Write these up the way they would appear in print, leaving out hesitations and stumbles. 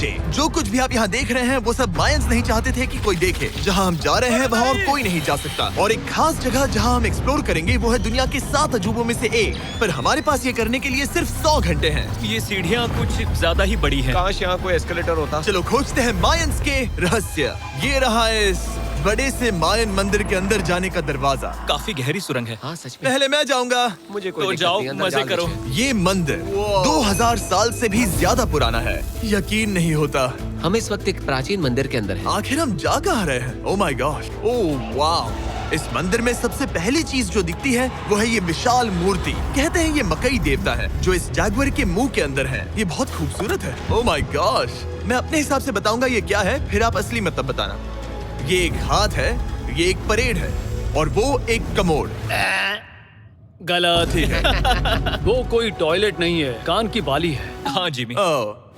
नीचे। जो कुछ भी आप यहाँ देख रहे हैं वो सब मायंस नहीं चाहते थे कि कोई देखे। जहाँ हम जा रहे हैं वहाँ और कोई नहीं जा सकता। और एक खास जगह जहाँ हम एक्सप्लोर करेंगे वो है दुनिया के 7 अजूबों में से एक। पर हमारे पास ये करने के लिए सिर्फ 100 घंटे हैं। ये सीढ़ियाँ कुछ ज्यादा ही बड़ी हैं। काश यहाँ कोई एस्केलेटर होता। चलो खोजते हैं मायंस के रहस्य। ये रहा इस बड़े से मायन मंदिर के अंदर जाने का दरवाजा। काफी गहरी सुरंग है। हाँ सच में। पहले मैं जाऊंगा। मुझे कोई तो दिक्कत जाओ, नहीं, अंदर मजे जाओ करो। मुझे। ये मंदिर 2000 साल से भी ज्यादा पुराना है। यकीन नहीं होता। हम इस वक्त एक प्राचीन मंदिर के अंदर हैं। आखिर हम जा कहाँ रहे हैं? ओह माय गॉड, ओह वाह। इस मंदिर में सबसे पहली चीज जो दिखती है वो है ये विशाल मूर्ति। कहते हैं ये मकई देवता है जो इस जैगुआर के मुंह के अंदर है। ये बहुत खूबसूरत है। ओह माय गॉड। मैं अपने हिसाब से बताऊंगा ये क्या है, फिर आप असली मतलब बताना। ये एक हाथ है, ये एक परेड है और वो एक कमोड। गलत है। वो कोई टॉयलेट नहीं है, कान की बाली है। हाँ जिमी।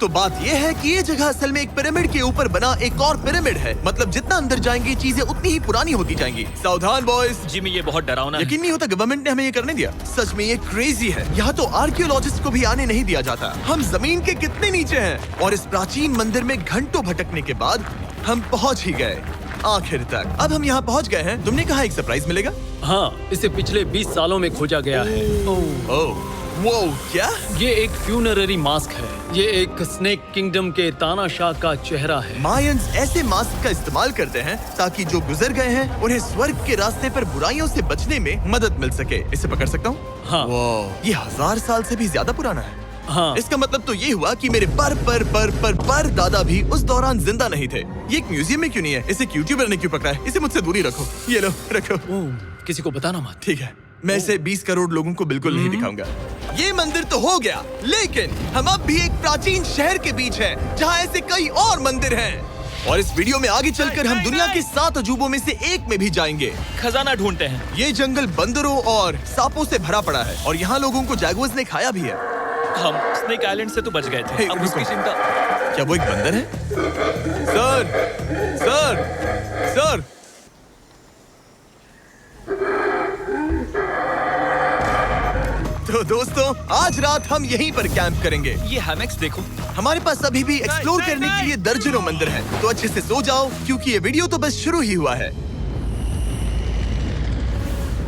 तो बात ये है कि ये जगह असल में एक पिरामिड के ऊपर बना एक और पिरामिड है। मतलब जितना अंदर जाएंगी चीजें उतनी ही पुरानी होती जाएंगी। सावधान बॉयज। जिमी ये बहुत डरावना है। यकीन नहीं होता गवर्नमेंट ने हमें ये करने दिया। सच में ये क्रेजी है। यहाँ तो आर्कियोलॉजिस्ट को भी आने नहीं दिया जाता। हम जमीन के कितने नीचे हैं और इस प्राचीन मंदिर में घंटों भटकने के बाद हम पहुँच ही गए आखिर तक। अब हम यहाँ पहुँच गए हैं। तुमने कहा एक सरप्राइज मिलेगा। हाँ, इसे पिछले 20 सालों में खोजा गया है। ओह वो क्या? ये एक फ्यूनररी मास्क है। ये एक स्नेक किंगडम के तानाशाह का चेहरा है। मायंस ऐसे मास्क का इस्तेमाल करते हैं ताकि जो गुजर गए हैं उन्हें स्वर्ग के रास्ते पर बुराइयों से बचने में मदद मिल सके। इसे पकड़ सकता हूँ? हाँ। ये 1000 साल से भी ज्यादा पुराना है। हाँ। इसका मतलब तो ये हुआ कि मेरे पर दादा भी उस दौरान जिंदा नहीं थे। ये एक म्यूजियम में क्यों नहीं है? इसे यूट्यूबर ने क्यों पकड़ा है? इसे मुझसे दूरी रखो। ये लो रखो। ओह, किसी को बताना मत। ठीक है, मैं इसे 20 करोड़ लोगों को बिल्कुल नहीं दिखाऊंगा। ये मंदिर तो हो गया, लेकिन हम अब भी एक प्राचीन शहर के बीच हैं, जहाँ ऐसे कई और मंदिर हैं। और इस वीडियो में आगे चलकर हम दुनिया के 7 अजूबों में से एक में भी जाएंगे। खजाना ढूंढते हैं। ये जंगल बंदरों और सांपों से भरा पड़ा है और यहाँ लोगों को जैगुआर्स ने खाया भी है। हम स्नेक आइलैंड से तो बच गए थे। हे, अब रुको। उसकी चिंता। क्या वो एक बंदर है? Sir, sir, sir. तो दोस्तों आज रात हम यहीं पर कैंप करेंगे। ये हैमक्स देखो। हमारे पास अभी भी एक्सप्लोर करने के लिए दर्जनों मंदिर हैं। तो अच्छे से सो जाओ क्योंकि ये वीडियो तो बस शुरू ही हुआ है।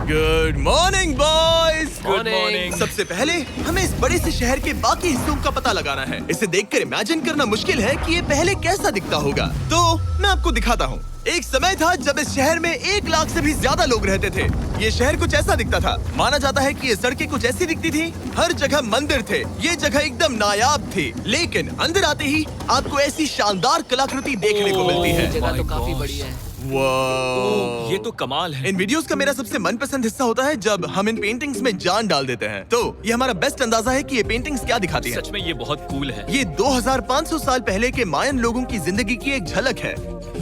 Good morning boys. Good morning. सबसे पहले हमें इस बड़े से शहर के बाकी हिस्सों का पता लगाना है। इसे देखकर इमेजिन करना मुश्किल है कि ये पहले कैसा दिखता होगा। तो मैं आपको दिखाता हूँ। एक समय था जब इस शहर में 1 लाख से भी ज्यादा लोग रहते थे। ये शहर कुछ ऐसा दिखता था। माना जाता है कि ये सड़कें कुछ ऐसी दिखती थी। हर जगह मंदिर थे। ये जगह एकदम नायाब थी। लेकिन अंदर आते ही आपको ऐसी शानदार कलाकृति देखने को मिलती है। जगह तो काफी बड़ी है। वाह, ये तो कमाल है। इन वीडियोस का मेरा सबसे मनपसंद हिस्सा होता है जब हम इन पेंटिंग्स में जान डाल देते हैं। तो ये हमारा बेस्ट अंदाजा है कि ये पेंटिंग्स क्या दिखाती हैं। सच में ये बहुत कूल है। ये 2500 साल पहले के मायन लोगों की जिंदगी की एक झलक है।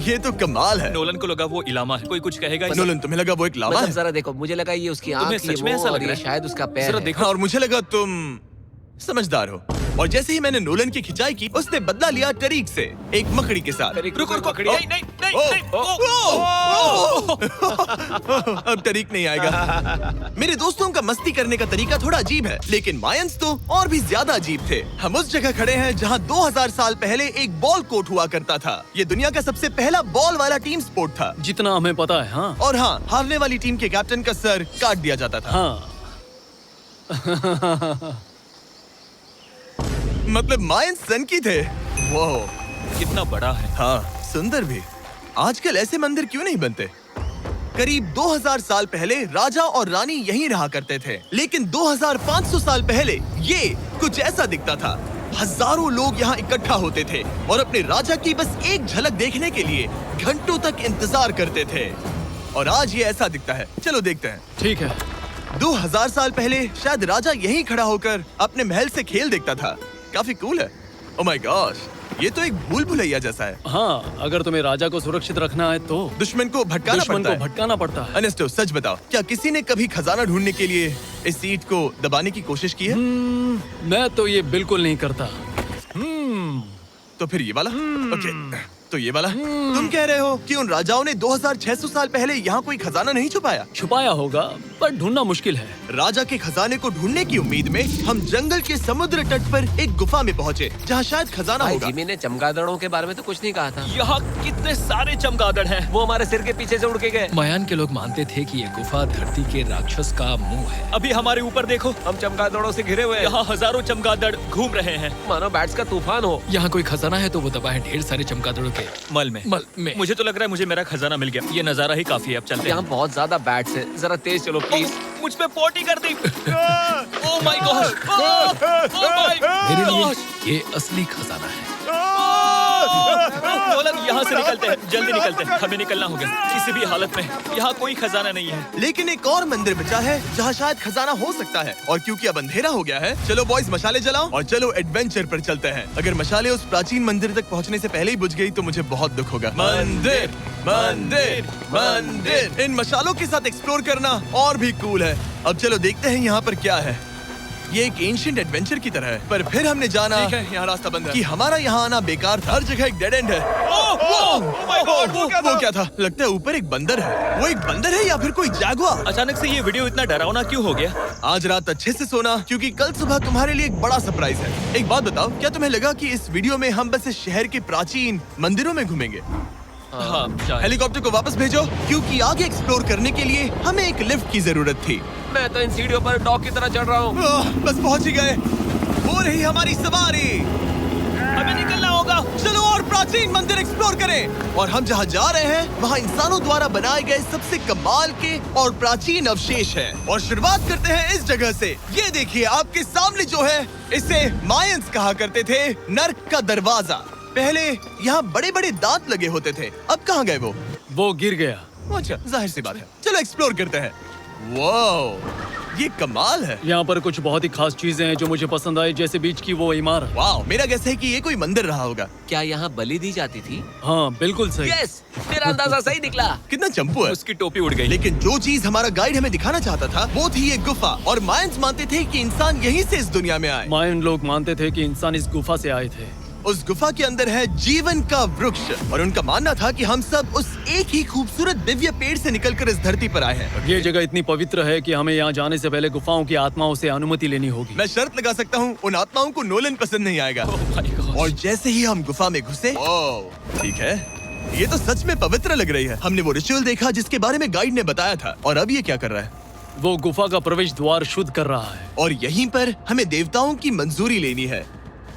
ये तो कमाल है। नोलन को लगा वो इलामा है। कोई कुछ कहेगा इस- नोलन, तुम्हें लगा वो एक लावा मतलब है? जरा देखो, मुझे लगा ये उसकी तुम्हें आँख, ये सच में वो, ऐसा और लग ये रहा है? शायद उसका पैर जरा है। देखो। और मुझे लगा तुम समझदार हो। और जैसे ही मैंने नोलन की खिंचाई की, उसने बदला लिया टरीक से, एक मकड़ी के साथ। रुको रुको। पकड़ी। नहीं नहीं नहीं, ओ, नहीं। ओ, ओ, अब टरीक नहीं आएगा। मेरे दोस्तों का मस्ती करने का तरीका थोड़ा अजीब है, लेकिन मायंस तो और भी ज्यादा अजीब थे। हम उस जगह खड़े हैं जहां 2000 साल पहले एक बॉल कोर्ट हुआ करता था। ये दुनिया का सबसे पहला बॉल वाला टीम स्पोर्ट था। जितना हमें पता है। हाँ। और हाँ, हारने वाली टीम के कैप्टन का सर काट दिया जाता था। हाँ। मतलब मायंस सन की थे। वो कितना बड़ा है। हाँ, सुंदर भी। आजकल ऐसे मंदिर क्यों नहीं बनते? करीब 2000 साल पहले राजा और रानी यहीं रहा करते थे, लेकिन 2500 साल पहले ये कुछ ऐसा दिखता था। हजारों लोग यहाँ इकट्ठा होते थे और अपने राजा की बस एक झलक देखने के लिए घंटों तक इंतजार करते थे। और आज ये ऐसा दिखता है। चलो देखते हैं। ठीक है। 2000 साल पहले शायद राजा यहीं खड़ा होकर अपने महल से खेल देखता था। काफी कूल है। ओह माय गॉड, ये तो एक भूल भुलैया जैसा है। हाँ, अगर तुम्हें राजा को सुरक्षित रखना है तो दुश्मन को भटकाना दुश्मन पड़ता को है। भटकाना पड़ता है। अनेस्टो, सच बताओ, क्या किसी ने कभी खजाना ढूंढने के लिए इस सीट को दबाने की कोशिश की है? मैं तो ये बिल्कुल नहीं करता। तो फिर ये वाला? ओके। तो ये वाला तुम कह रहे हो कि उन राजाओं ने 2600 साल पहले यहाँ कोई खजाना नहीं छुपाया? छुपाया होगा पर ढूंढना मुश्किल है। राजा के खजाने को ढूंढने की उम्मीद में हम जंगल के समुद्र तट पर एक गुफा में पहुँचे जहाँ शायद खजाना भाई होगा। जिमी ने चमगादड़ों के बारे में तो कुछ नहीं कहा था। यहाँ कितने सारे चमगादड़ हैं। वो हमारे सिर के पीछे से उड़ के गए। मायान के लोग मानते थे कि ये गुफा धरती के राक्षस का मुंह है। अभी हमारे ऊपर देखो, हम चमगादड़ों से घिरे हुए हैं। यहाँ हजारों चमगादड़ घूम रहे हैं। मानो बैट्स का तूफान हो। यहाँ कोई खजाना है तो वो दबा है ढेर सारे चमगादड़ों के मल में। मुझे तो लग रहा है मुझे मेरा खजाना मिल गया। ये नजारा ही काफी है। अब चलते यहाँ हैं। बहुत ज्यादा बैट्स हैं। जरा तेज चलो प्लीज। मुझ पे पोटी कर दी। Oh my God, oh my मेरे लिए गॉड। ये असली खजाना है। नोलन, यहाँ से निकलते हैं, जल्दी निकलते हैं। हमें निकलना होगा किसी भी हालत में। यहाँ कोई खजाना नहीं है। लेकिन एक और मंदिर बचा है जहाँ शायद खजाना हो सकता है। और क्योंकि अब अंधेरा हो गया है, चलो बॉयज मशाले जलाओ और चलो एडवेंचर पर चलते हैं। अगर मशाले उस प्राचीन मंदिर तक पहुँचने से पहले ही बुझ गई तो मुझे बहुत दुख होगा। मंदिर मंदिर मंदिर, इन मशालों के साथ एक्सप्लोर करना और भी कूल है। अब चलो देखते हैं यहाँ पर क्या है। ये एक एंशिएंट एडवेंचर की तरह है, पर फिर हमने जाना ठीक है, यहाँ रास्ता बंद है। कि हमारा यहाँ आना बेकार था। हर जगह एक डेड एंड है। वो क्या था? लगता है ऊपर एक बंदर है। वो एक बंदर है या फिर कोई जैगुआर? अचानक से ये वीडियो इतना डरावना क्यों हो गया? आज रात अच्छे से सोना, क्योंकि कल सुबह तुम्हारे लिए एक बड़ा सरप्राइज है। एक बात बताओ, क्या तुम्हें लगा कि इस वीडियो में हम बस इस शहर के प्राचीन मंदिरों में घूमेंगे? हाँ, शायद। हेलीकॉप्टर को वापस भेजो, क्योंकि आगे एक्सप्लोर करने के लिए हमें एक लिफ्ट की जरूरत थी। मैं तो इन सीढ़ियों पर डॉग की तरह चढ़ रहा हूँ। बस पहुंच ही गए। हो रही हमारी सवारी। हमें निकलना होगा। चलो और प्राचीन मंदिर एक्सप्लोर करें। और हम जहाँ जा रहे हैं वहाँ इंसानों द्वारा बनाए गए सबसे कमाल के और प्राचीन अवशेष हैं। और शुरुआत करते हैं इस जगह से। ये देखिए आपके सामने जो है, इसे मायंस कहा करते थे, नर्क का दरवाजा। पहले यहाँ बड़े बड़े दांत लगे होते थे, अब कहाँ गए वो गिर गया। अच्छा, जाहिर सी बात है। चलो एक्सप्लोर करते हैं। वाओ, ये कमाल है। यहाँ पर कुछ बहुत ही खास चीजें हैं जो मुझे पसंद आई, जैसे बीच की वो इमारत। वाओ, मेरा गैस है कि ये कोई मंदिर रहा होगा। क्या यहाँ बलि दी जाती थी? हाँ बिल्कुल सही। यस, मेरा अंदाजा सही निकला। कितना चंपू है। उसकी टोपी उड़ गई। लेकिन जो चीज हमारा गाइड हमें दिखाना चाहता था वो थी ये गुफा। और मायंस मानते थे कि इंसान यहीं से इस दुनिया में आए। मायन लोग मानते थे कि इंसान इस गुफा से आए थे। उस गुफा के अंदर है जीवन का वृक्ष, और उनका मानना था कि हम सब उस एक ही खूबसूरत दिव्य पेड़ से निकलकर इस धरती पर आए हैं। ये जगह इतनी पवित्र है कि हमें यहाँ जाने से पहले गुफाओं की आत्माओं से अनुमति लेनी होगी। मैं शर्त लगा सकता हूँ उन आत्माओं को नोलन पसंद नहीं आएगा। ओह माय गॉड। और जैसे ही हम गुफा में घुसे, ठीक है, ये तो सच में पवित्र लग रही है। हमने वो रिचुअल देखा जिसके बारे में गाइड ने बताया था। और अब ये क्या कर रहा है? वो गुफा का प्रवेश द्वार शुद्ध कर रहा है। और यहीं पर हमें देवताओं की मंजूरी लेनी है।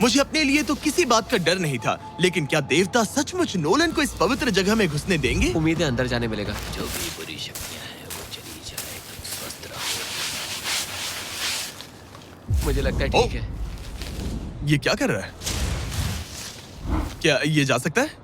मुझे अपने लिए तो किसी बात का डर नहीं था, लेकिन क्या देवता सचमुच नोलन को इस पवित्र जगह में घुसने देंगे? उम्मीद है अंदर जाने मिलेगा। जो भी बुरी शक्तियाँ हैं वो चली जाए, तुम स्वस्थ रहो। मुझे लगता है ठीक है। ये क्या कर रहा है? क्या ये जा सकता है?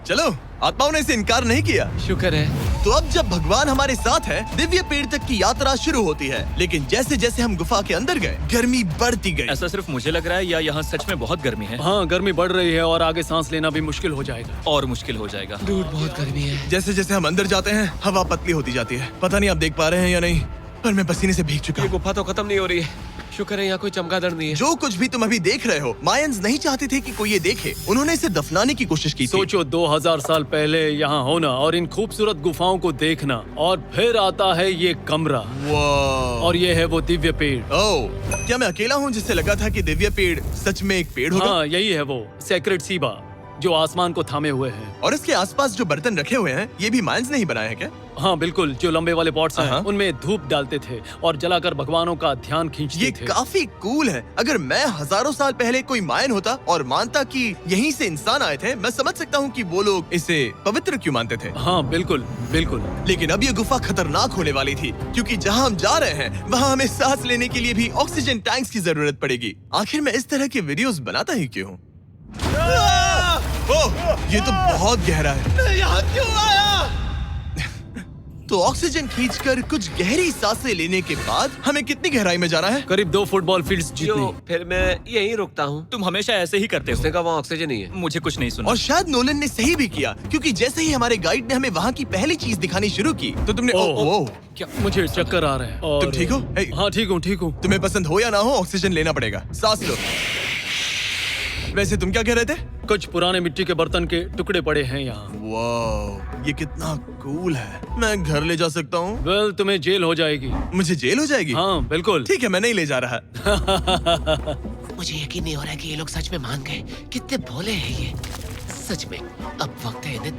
चलो, आत्माओं ने इसे इनकार नहीं किया। शुक्र है। तो अब जब भगवान हमारे साथ है, दिव्य पेड़ तक की यात्रा शुरू होती है। लेकिन जैसे जैसे हम गुफा के अंदर गए, गर्मी बढ़ती गई। ऐसा सिर्फ मुझे लग रहा है या यहाँ सच में बहुत गर्मी है? हाँ, गर्मी बढ़ रही है और आगे सांस लेना भी मुश्किल हो जाएगा। और मुश्किल हो जाएगा। दूर बहुत गर्मी है। जैसे जैसे हम अंदर जाते हैं, हवा पतली होती जाती है। पता नहीं आप देख पा रहे हैं या नहीं, पर मैं पसीने से भीग चुका ये हूँ। गुफा तो खत्म नहीं हो रही है। शुक्र है यहाँ कोई चमगादड़ नहीं है। जो कुछ भी तुम अभी देख रहे हो, मायंस नहीं चाहते थे कि कोई ये देखे। उन्होंने इसे दफनाने की कोशिश की थी। सोचो 2000 साल पहले यहाँ होना और इन खूबसूरत गुफाओं को देखना, और फिर आता है ये कमरा, वाह। और ये है वो दिव्य पेड़। ओह, क्या मैं अकेला हूँ जिससे लगा था कि दिव्य पेड़ सच में एक पेड़ होगा? हाँ, यही है वो सेक्रेट सीबा जो आसमान को थामे हुए है। और इसके आसपास जो बर्तन रखे हुए हैं, ये भी मायंस ने ही बनाए हैं क्या? हाँ बिल्कुल, जो लंबे वाले पॉट्स हैं हाँ। उनमें धूप डालते थे और जलाकर भगवानों का ध्यान खींचते ये थे। काफी कूल है। अगर मैं हजारों साल पहले कोई मायन होता और मानता कि यहीं से इंसान आए थे, मैं समझ सकता हूँ कि वो लोग इसे पवित्र क्यों मानते थे। हाँ बिल्कुल बिल्कुल। लेकिन अब ये गुफा खतरनाक होने वाली थी, क्योंकि जहाँ हम जा रहे हैं वहाँ हमें सांस लेने के लिए भी ऑक्सीजन टैंक्स की जरूरत पड़ेगी। आखिर मैं इस तरह के वीडियोस बनाता ही क्यों हूँ? ओह, ये तो बहुत गहरा है। मैं यहाँ क्यों आया? तो ऑक्सीजन खींचकर कुछ गहरी सांसें लेने के बाद हमें कितनी गहराई में जाना है? करीब 2 फुटबॉल फील्ड्स जितनी। जो फिर मैं यहीं रुकता हूँ। तुम हमेशा ऐसे ही करते उसने हो। कहा वहाँ ऑक्सीजन नहीं है। मुझे कुछ नहीं सुना। और शायद नोलन ने सही भी किया, क्योंकि जैसे ही हमारे गाइड ने हमें वहाँ की पहली चीज दिखानी शुरू की तो तुमने ओह, क्या? मुझे चक्कर आ रहे हैं। और तुम ठीक हो? हे। हाँ ठीक हूँ ठीक हूँ। तुम्हें पसंद हो या ना हो, ऑक्सीजन लेना पड़ेगा। सांस लो। वैसे तुम क्या कह रहे थे? कुछ पुराने मिट्टी के बर्तन के टुकड़े पड़े हैं यहाँ। वाह, ये कितना कूल है। मैं घर ले जा सकता हूँ? वेल, तुम्हें जेल हो जाएगी। मुझे जेल हो जाएगी? हाँ बिल्कुल। ठीक है, मैं नहीं ले जा रहा। मुझे यकीन नहीं हो रहा है कि ये लोग सच में मान गए। कितने भोले हैं ये। सच में अब वक्त है इन्हें